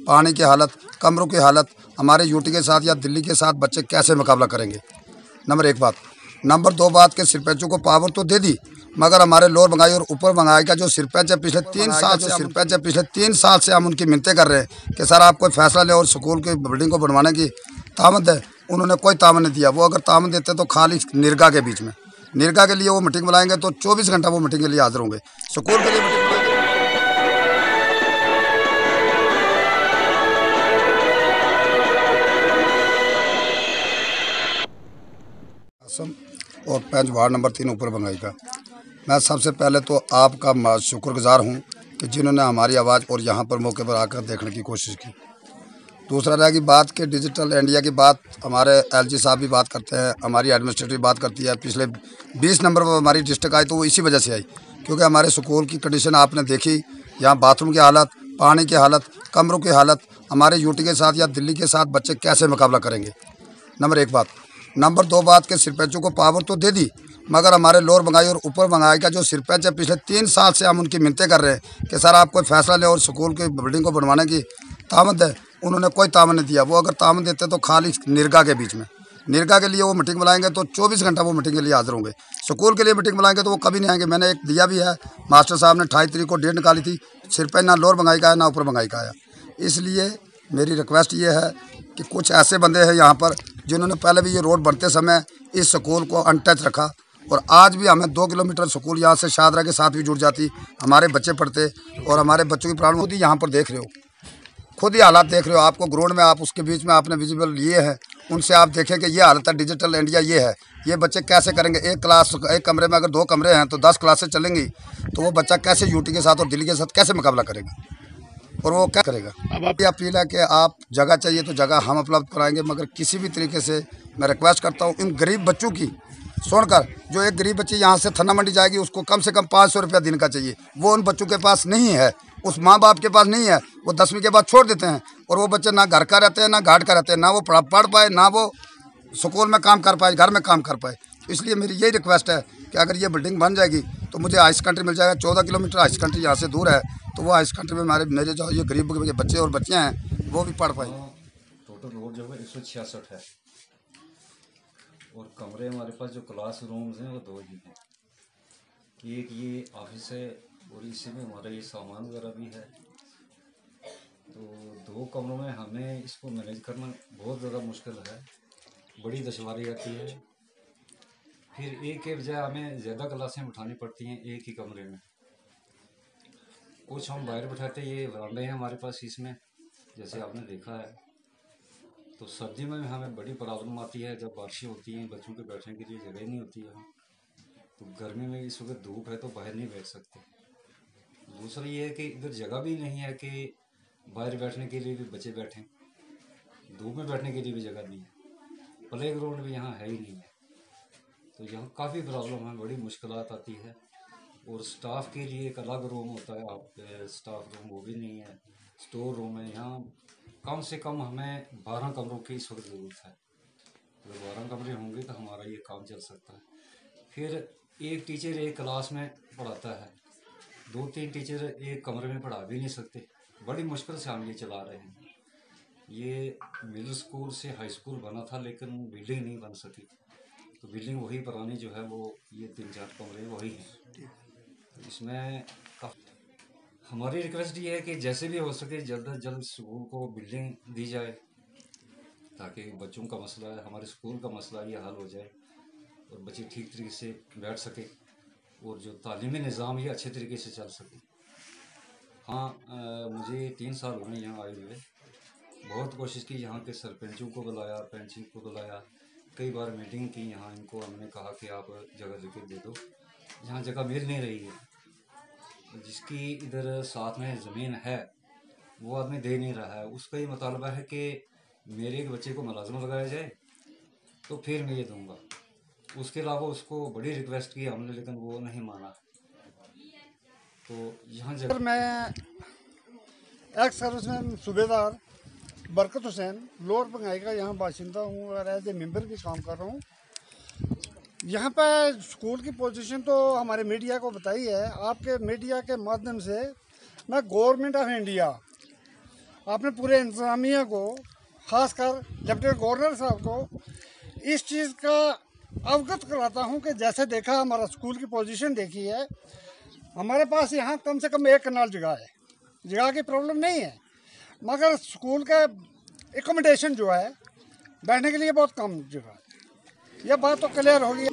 पानी की हालत, कमरों की हालत, हमारे यूटी के साथ या दिल्ली के साथ बच्चे कैसे मुकाबला करेंगे। नंबर एक बात। नंबर दो बात के सिरपंचों को पावर तो दे दी, मगर हमारे लोअर बंगाई और ऊपर बंगाई का जो सिरपंच है पिछले 3 साल से हम उनकी मिन्नतें कर रहे हैं कि सर आप कोई फैसला ले और स्कूल की बिल्डिंग को बनवाने की तामत है। उन्होंने कोई तामत नहीं दिया। वो अगर तामत देते तो खाली निरगा के बीच में, निरगा के लिए वो मीटिंग बुलाएंगे तो 24 घंटा वो मीटिंग के लिए हाजिर होंगे। स्कूल के लिए मीटिंग बुलाएंगे और पेंच वार्ड नंबर 3 ऊपर बंगाई का। मैं सबसे पहले तो आपका शुक्रगुजार हूं कि जिन्होंने हमारी आवाज़ और यहां पर मौके पर आकर देखने की कोशिश की। दूसरा रहेगी बात कि डिजिटल इंडिया की बात हमारे एलजी साहब भी बात करते हैं, हमारी एडमिनिस्ट्रेटिव बात करती है। पिछले 20 नंबर पर हमारी डिस्ट्रिक्ट आई तो वो इसी वजह से आई, क्योंकि हमारे स्कूल की कंडीशन आपने देखी। यहाँ बाथरूम की हालत, पानी की हालत, कमरों की हालत, हमारे यूटी के साथ या दिल्ली के साथ बच्चे कैसे मुकाबला करेंगे। नंबर एक बात। नंबर दो बात के सिरपंचों को पावर तो दे दी, मगर हमारे लोअर बंगाई और ऊपर बंगाई का जो सिरपंच है पिछले 3 साल से हम उनकी मिन्नतें कर रहे हैं कि सर आप कोई फैसला ले और स्कूल की बिल्डिंग को बनवाने की तामत है। उन्होंने कोई तामत नहीं दिया। वो अगर तामत देते तो खाली निरगा के बीच में, निरगा के लिए वो मीटिंग बुलाएंगे तो 24 घंटा वो मीटिंग के लिए हाजिर होंगे। स्कूल के लिए मीटिंग बुलाएंगे तो वो कभी नहीं आएंगे। मैंने एक दिया भी है, मास्टर साहब ने 28 तारीख को डेट निकाली थी। सिरपंच ना लोअर बंगाई का है ना ऊपर बंगाई का आया। इसलिए मेरी रिक्वेस्ट ये है कि कुछ ऐसे बंदे हैं यहाँ पर जिन्होंने पहले भी ये रोड बनते समय इस स्कूल को अनटच रखा, और आज भी हमें 2 किलोमीटर स्कूल यहाँ से शाहदरा के साथ भी जुड़ जाती, हमारे बच्चे पढ़ते और हमारे बच्चों की प्रॉब्लम होती। यहाँ पर देख रहे हो, खुद ही हालात देख रहे हो। आपको ग्राउंड में आप उसके बीच में आपने विजिबल लिए हैं, उनसे आप देखें कि ये हालत है। डिजिटल इंडिया ये है। ये बच्चे कैसे करेंगे। एक कमरे में अगर 2 कमरे हैं तो 10 क्लासेस चलेंगी, तो वो बच्चा कैसे यूटी के साथ और दिल्ली के साथ कैसे मुकाबला करेगा, और वो क्या करेगा। अब आप अपील है कि आप जगह चाहिए तो जगह हम उपलब्ध कराएंगे, मगर किसी भी तरीके से मैं रिक्वेस्ट करता हूँ इन गरीब बच्चों की सुनकर। जो एक गरीब बच्ची यहाँ से थन्ना मंडी जाएगी उसको कम से कम 500 रुपया दिन का चाहिए, वो उन बच्चों के पास नहीं है, उस माँ बाप के पास नहीं है। वो 10वीं के बाद छोड़ देते हैं, और वो बच्चे ना घर का रहते हैं ना घाट का रहते हैं, ना वो पढ़ पाए ना वो स्कूल में काम कर पाए, घर में काम कर पाए। इसलिए मेरी यही रिक्वेस्ट है कि अगर ये बिल्डिंग बन जाएगी तो मुझे हाइस कंट्री मिल जाएगा। 14 किलोमीटर हाइस कंट्री यहाँ से दूर है, तो वो हाइस कंट्री में मेरे जो ये गरीब बच्चे और बच्चियाँ हैं वो भी पढ़ पाए। टोटल रोड जो है 166 है, और कमरे हमारे पास जो क्लास रूम्स हैं वो 2 ही हैं। एक ये ऑफिस है और इसी में हमारा ये सामान वगैरह भी है। तो 2 कमरों में हमें इसको मैनेज करना बहुत ज़्यादा मुश्किल है, बड़ी दुश्वारी आती है। फिर एक के बजाय हमें ज़्यादा क्लासें उठानी पड़ती हैं एक ही कमरे में। कुछ हम बाहर बैठाते, ये वरांडे हैं हमारे पास इसमें, जैसे आपने देखा है। तो सर्दी में हमें बड़ी प्रॉब्लम आती है, जब बारिशें होती हैं बच्चों के बैठने के लिए जगह नहीं होती है। तो गर्मी में इस वक्त धूप है तो बाहर नहीं बैठ सकते। दूसरा ये है कि इधर जगह भी नहीं है कि बाहर बैठने के लिए भी बच्चे बैठें, धूप में बैठने के लिए भी जगह नहीं है, प्ले ग्राउंड भी यहाँ है ही नहीं है। तो यहाँ काफ़ी प्रॉब्लम है, बड़ी मुश्किलात आती है। और स्टाफ के लिए एक अलग रूम होता है, आप स्टाफ रूम वो भी नहीं है, स्टोर रूम है। यहाँ कम से कम हमें 12 कमरों की इस वक्त ज़रूरत है। अगर 12 कमरे होंगे तो हमारा ये काम चल सकता है। फिर एक टीचर एक क्लास में पढ़ाता है, 2-3 टीचर एक कमरे में पढ़ा भी नहीं सकते। बड़ी मुश्किल से हम ये चला रहे हैं। ये मिडिल स्कूल से हाई स्कूल बना था, लेकिन बिल्डिंग नहीं बन सकी। तो बिल्डिंग वही पुरानी जो है वो ये 3-4 कमरे वही हैं। इसमें हमारी रिक्वेस्ट ये है कि जैसे भी हो सके जल्द से जल्द स्कूल को बिल्डिंग दी जाए, ताकि बच्चों का मसला है, हमारे स्कूल का मसला ये हल हो जाए और बच्चे ठीक तरीके से बैठ सके और जो तालीमी निज़ाम ये अच्छे तरीके से चल सके। हाँ, मुझे 3 साल हुए यहाँ आए हुए। बहुत कोशिश की, यहाँ के सरपंचों को बुलाया, पंच को बुलाया, कई बार मीटिंग की। यहाँ इनको हमने कहा कि आप जगह जगह दे दो, यहाँ जगह मिल नहीं रही है। जिसकी इधर साथ में ज़मीन है वो आदमी दे नहीं रहा है। उसका ये मुतालबा है कि मेरे एक बच्चे को मुलाजम लगाया जाए तो फिर मैं ये दूंगा। उसके अलावा उसको बड़ी रिक्वेस्ट की हमने, लेकिन वो नहीं माना। तो यहाँ जगह मैं एक्स सर्विसमैन सूबेदार बरकत हुसैन लोअर बंगाई का यहाँ बाशिंदा हूँ और एज ए मेंबर भी काम कर रहा हूँ। यहाँ पर स्कूल की पोजीशन तो हमारे मीडिया को बताई है। आपके मीडिया के माध्यम से मैं गवर्नमेंट ऑफ इंडिया आपने पूरे इंतज़ामिया को, ख़ासकर लेफ्टिनेंट गवर्नर साहब को इस चीज़ का अवगत कराता हूँ कि जैसे देखा हमारा स्कूल की पोजीशन देखी है, हमारे पास यहाँ कम से कम 1 कनाल जगह है, जगह की प्रॉब्लम नहीं है, मगर स्कूल का एकोमोडेशन जो है बैठने के लिए बहुत कम जगह है। यह बात तो क्लियर होगी।